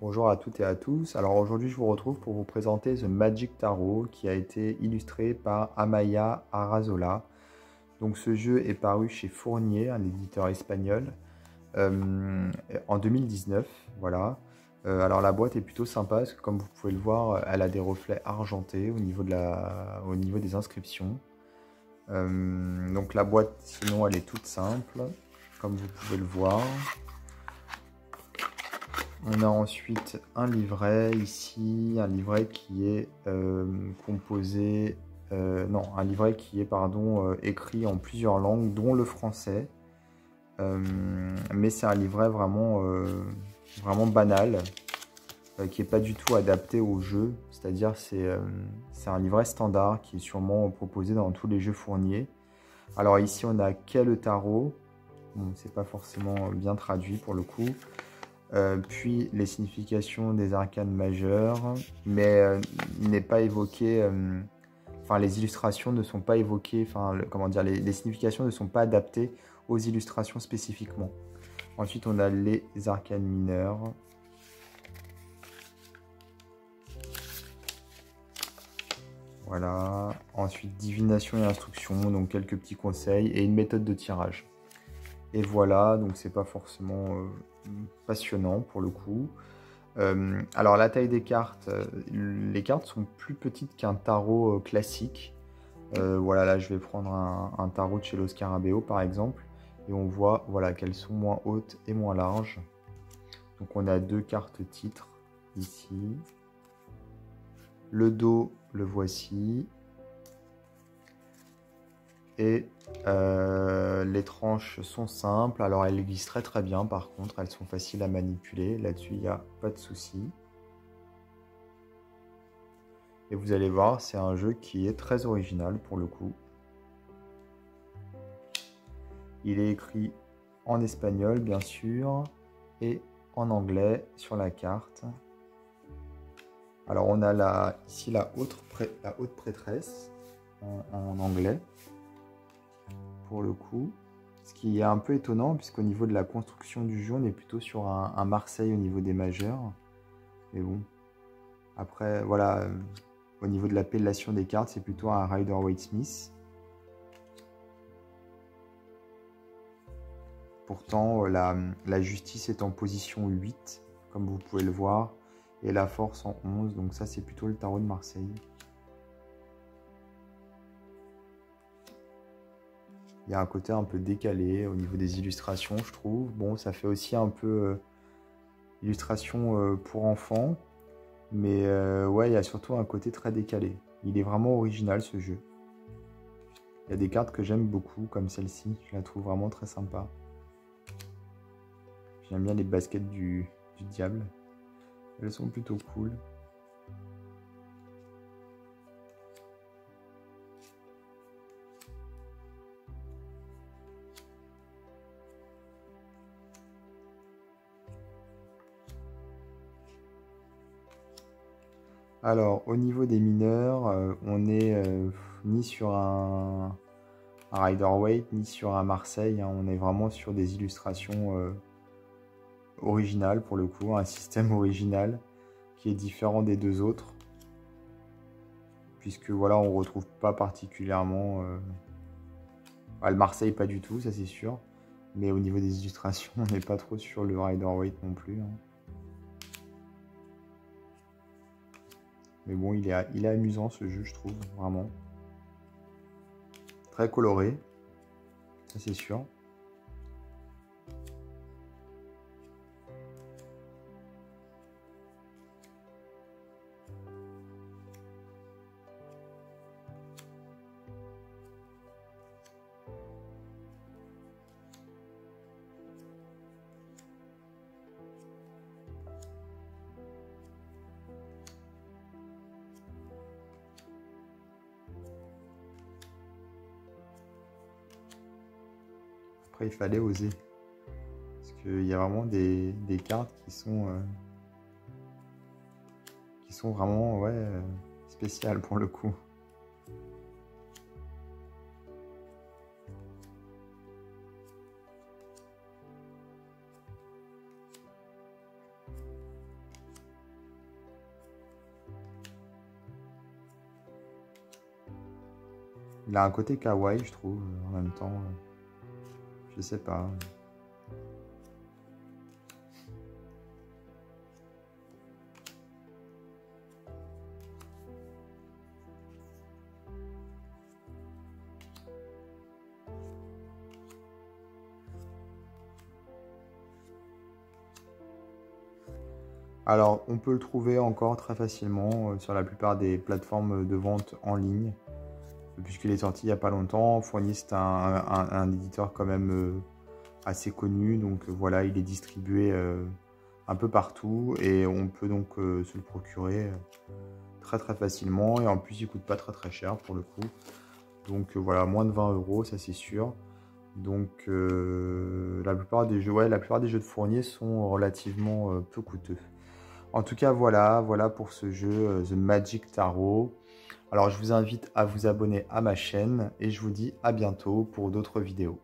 Bonjour à toutes et à tous. Alors aujourd'hui, je vous retrouve pour vous présenter The Magic Tarot qui a été illustré par Amaya Arrazola. Donc ce jeu est paru chez Fournier, un éditeur espagnol, en 2019. Voilà. Alors la boîte est plutôt sympa parce que comme vous pouvez le voir, elle a des reflets argentés au niveau au niveau des inscriptions. Donc la boîte, sinon, elle est toute simple, comme vous pouvez le voir. On a ensuite un livret ici, un livret qui est composé, non, un livret qui est, pardon, écrit en plusieurs langues, dont le français. Mais c'est un livret vraiment, vraiment banal, qui n'est pas du tout adapté au jeu. C'est-à-dire c'est un livret standard qui est sûrement proposé dans tous les jeux Fournier. Alors ici, on a qu'est le tarot. Bon, c'est pas forcément bien traduit pour le coup. Puis les significations des arcanes majeures, mais il n'est pas évoqué, enfin les illustrations ne sont pas évoquées, enfin comment dire, les significations ne sont pas adaptées aux illustrations spécifiquement. Ensuite on a les arcanes mineures. Voilà. Ensuite divination et instruction, donc quelques petits conseils et une méthode de tirage. Et voilà, donc c'est pas forcément passionnant pour le coup. Alors la taille des cartes, les cartes sont plus petites qu'un tarot classique. Voilà, là je vais prendre un tarot de chez Los Scarabeo par exemple. Et on voit voilà, qu'elles sont moins hautes et moins larges. Donc on a deux cartes titres ici. Le dos, le voici. Et les tranches sont simples, alors elles glissent très très bien par contre, elles sont faciles à manipuler, là-dessus il n'y a pas de souci. Et vous allez voir, c'est un jeu qui est très original pour le coup. Il est écrit en espagnol bien sûr, et en anglais sur la carte. Alors on a ici la haute prêtresse en anglais. Pour le coup, ce qui est un peu étonnant puisqu'au niveau de la construction du jeu on est plutôt sur un Marseille au niveau des majeurs, mais bon, après voilà, au niveau de l'appellation des cartes c'est plutôt un Rider-Waite-Smith. Pourtant la justice est en position 8 comme vous pouvez le voir et la force en 11, donc ça c'est plutôt le tarot de Marseille. Il y a un côté un peu décalé au niveau des illustrations, je trouve. Bon, ça fait aussi un peu illustration pour enfants. Mais ouais, il y a surtout un côté très décalé. Il est vraiment original ce jeu. Il y a des cartes que j'aime beaucoup, comme celle-ci. Je la trouve vraiment très sympa. J'aime bien les baskets du diable. Elles sont plutôt cool. Alors, au niveau des mineurs, on n'est ni sur un Rider-Waite, ni sur un Marseille. Hein. On est vraiment sur des illustrations originales, pour le coup. Un système original qui est différent des deux autres. Puisque, voilà, on retrouve pas particulièrement... le Marseille, pas du tout, ça c'est sûr. Mais au niveau des illustrations, on n'est pas trop sur le Rider-Waite non plus. Hein. Mais bon, il est amusant ce jeu, je trouve, vraiment. Très coloré, ça c'est sûr. Après, il fallait oser. Parce qu'il y a vraiment des cartes qui sont vraiment ouais, spéciales pour le coup. Il a un côté kawaii, je trouve, en même temps. Je sais pas. Alors, on peut le trouver encore très facilement sur la plupart des plateformes de vente en ligne, puisqu'il est sorti il n'y a pas longtemps. Fournier, c'est un éditeur quand même assez connu, donc voilà, il est distribué un peu partout et on peut donc se le procurer très facilement, et en plus il coûte pas très cher pour le coup. Donc voilà, moins de 20 €, ça c'est sûr. Donc la plupart des jeux, ouais, la plupart des jeux de Fournier sont relativement peu coûteux. En tout cas, voilà pour ce jeu The Magic Tarot. Alors, je vous invite à vous abonner à ma chaîne et je vous dis à bientôt pour d'autres vidéos.